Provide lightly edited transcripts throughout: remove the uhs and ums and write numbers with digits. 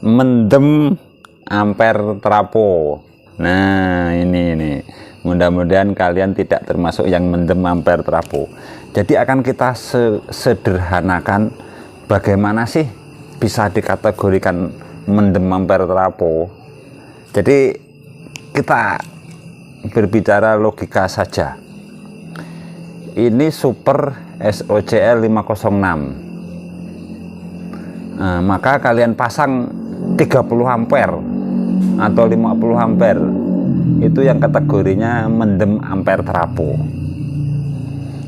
mendem ampere trapo. Nah ini mudah-mudahan kalian tidak termasuk yang mendem ampere trapo. Jadi akan kita sederhanakan bagaimana sih bisa dikategorikan mendem ampere trapo. Jadi kita berbicara logika saja. Ini super SOCL 506. Nah, maka kalian pasang 30 ampere atau 50 ampere, itu yang kategorinya mendem ampere trapo.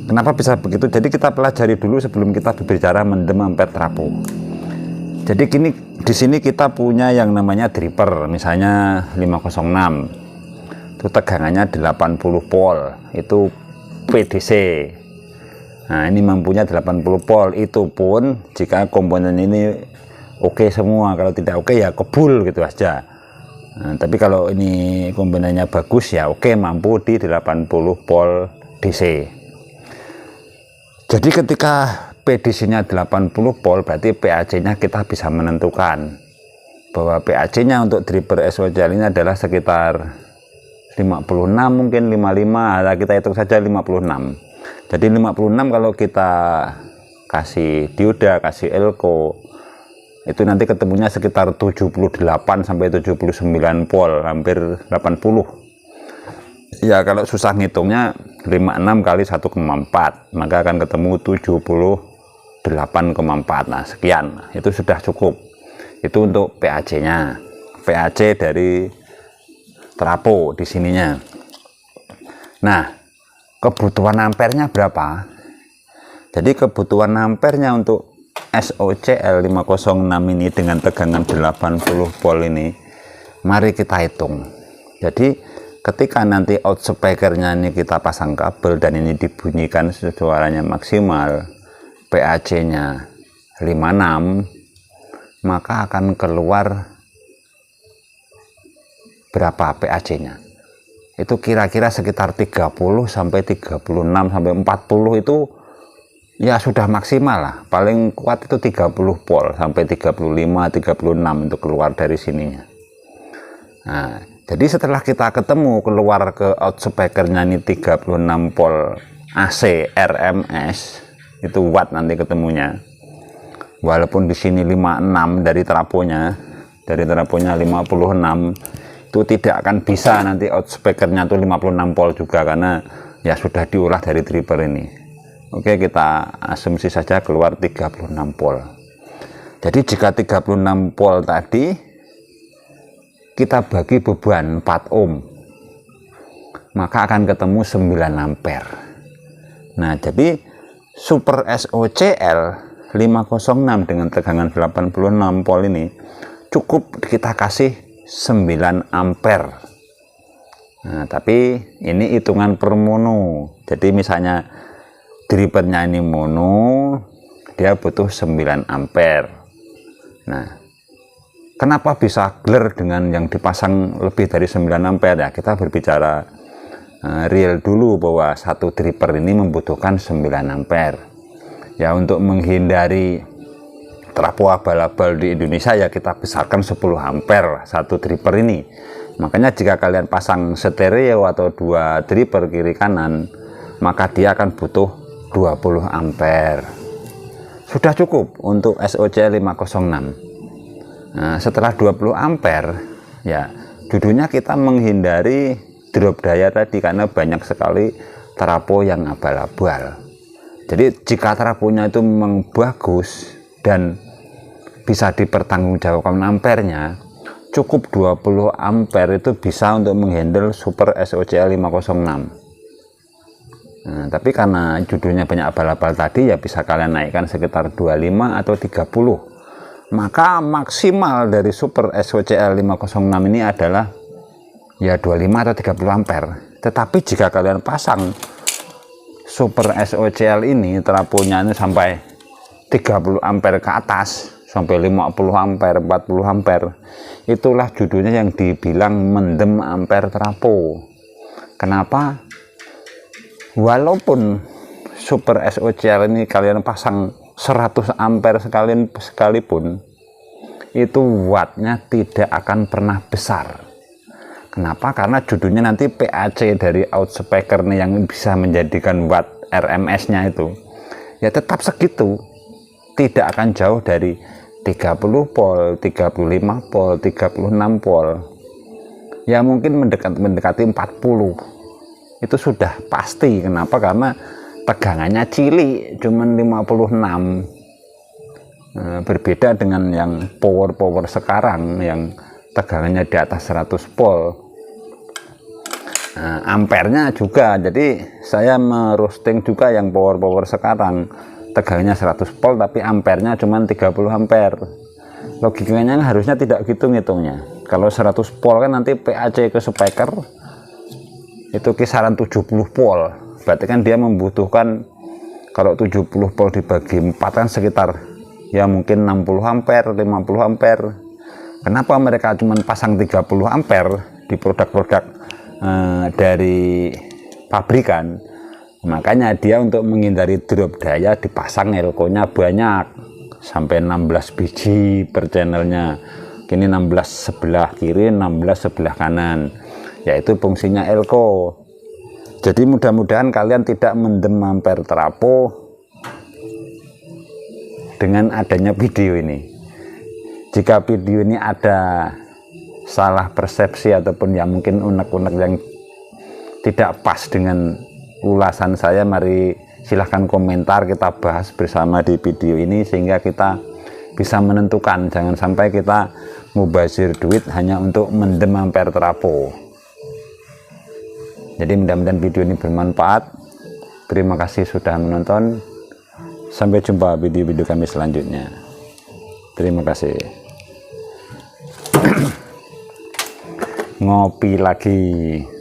Kenapa bisa begitu? Jadi kita pelajari dulu sebelum kita berbicara mendem ampere trapo. Jadi kini di sini kita punya yang namanya dripper, misalnya 506. Itu tegangannya 80 volt, itu PDC. Nah ini mampunya 80 volt, itu pun jika komponen ini oke semua. Kalau tidak oke ya kebul gitu aja. Nah, tapi kalau ini komponennya bagus ya oke, mampu di 80 volt DC. Jadi ketika PDC nya 80 volt berarti PAC nya kita bisa menentukan bahwa PAC nya untuk dripper SOCL ini adalah sekitar 56, mungkin 55. Nah, kita hitung saja 56. Jadi 56 kalau kita kasih dioda, kasih elko, itu nanti ketemunya sekitar 78 sampai 79 volt, hampir 80. Ya kalau susah ngitungnya 56 kali 1,4, maka akan ketemu 78,4. Nah sekian, itu sudah cukup. Itu untuk PAC nya, PAC dari trapo di sininya. Nah kebutuhan ampernya berapa? Jadi kebutuhan ampernya untuk SOCL 506 ini dengan tegangan 80 volt ini, mari kita hitung. Jadi ketika nanti out speakernya ini kita pasang kabel dan ini dibunyikan suaranya maksimal, PAC nya 56, maka akan keluar berapa PAC nya? Itu kira-kira sekitar 30 sampai 36 sampai 40, itu ya sudah maksimal lah. Paling kuat itu 30 volt sampai 35 36 untuk keluar dari sininya. Nah jadi setelah kita ketemu keluar ke out speakernya ini 36 volt AC RMS, itu watt nanti ketemunya. Walaupun di sini 56 dari traponya 56, itu tidak akan bisa nanti out speakernya tuh 56 volt juga, karena ya sudah diolah dari dripper ini. Oke, kita asumsi saja keluar 36 volt. Jadi jika 36 volt tadi kita bagi beban 4 ohm, maka akan ketemu 9 ampere. Nah jadi super SOCL 506 dengan tegangan 86 volt ini cukup kita kasih 9 ampere. Nah, tapi ini hitungan per mono. Jadi misalnya drippernya ini mono, dia butuh 9 ampere. Nah, kenapa bisa gler dengan yang dipasang lebih dari 9 ampere? Ya, kita berbicara real dulu bahwa satu dripper ini membutuhkan 9 ampere. Ya, untuk menghindari trapo abal-abal di Indonesia ya kita besarkan 10 ampere satu dripper ini. Makanya jika kalian pasang stereo atau 2 dripper kiri kanan, maka dia akan butuh 20 ampere. Sudah cukup untuk SOCL 506. Nah, setelah 20 ampere ya judulnya kita menghindari drop daya tadi, karena banyak sekali trapo yang abal-abal. Jadi jika traponya itu memang bagus dan bisa dipertanggungjawabkan ampernya, cukup 20 ampere itu bisa untuk menghandle super SOCL 506. Nah, tapi karena judulnya banyak abal-abal tadi, ya bisa kalian naikkan sekitar 25 atau 30. Maka maksimal dari super SOCL 506 ini adalah ya 25 atau 30 ampere. Tetapi jika kalian pasang super SOCL ini traponya ini sampai 30 ampere ke atas, sampai 50 ampere, 40 ampere, itulah judulnya yang dibilang mendem ampere trapo. Kenapa? Walaupun super SOCL ini kalian pasang 100 ampere sekalipun, itu wattnya tidak akan pernah besar. Kenapa? Karena judulnya nanti PAC dari outspeaker nih yang bisa menjadikan watt RMS-nya itu ya tetap segitu, tidak akan jauh dari 30 volt, 35 volt, 36 volt. Ya mungkin mendekati 40. Itu sudah pasti. Kenapa? Karena tegangannya cilik, cuman 56. Berbeda dengan yang power sekarang yang tegangannya di atas 100 volt. Ampernya juga, jadi saya merosting juga yang power sekarang tegangannya 100 volt tapi ampernya cuma 30 ampere. Logikanya harusnya tidak gitu ngitungnya. Kalau 100 volt kan nanti PAC ke speaker itu kisaran 70 volt, berarti kan dia membutuhkan, kalau 70 volt dibagi 4 kan sekitar ya mungkin 60 ampere, 50 ampere. Kenapa mereka cuma pasang 30 ampere di produk-produk dari pabrikan? Makanya dia untuk menghindari drop daya dipasang elko-nya banyak, sampai 16 biji per channelnya. Kini 16 sebelah kiri, 16 sebelah kanan, yaitu fungsinya elko. Jadi mudah-mudahan kalian tidak mendem ampere trapo dengan adanya video ini. Jika video ini ada salah persepsi ataupun ya mungkin unek-unek yang tidak pas dengan ulasan saya, mari silahkan komentar, kita bahas bersama di video ini sehingga kita bisa menentukan. Jangan sampai kita mubazir duit hanya untuk mendem ampere trapo. Jadi mudah-mudahan video ini bermanfaat. Terima kasih sudah menonton. Sampai jumpa video-video kami selanjutnya. Terima kasih. Ngopi lagi.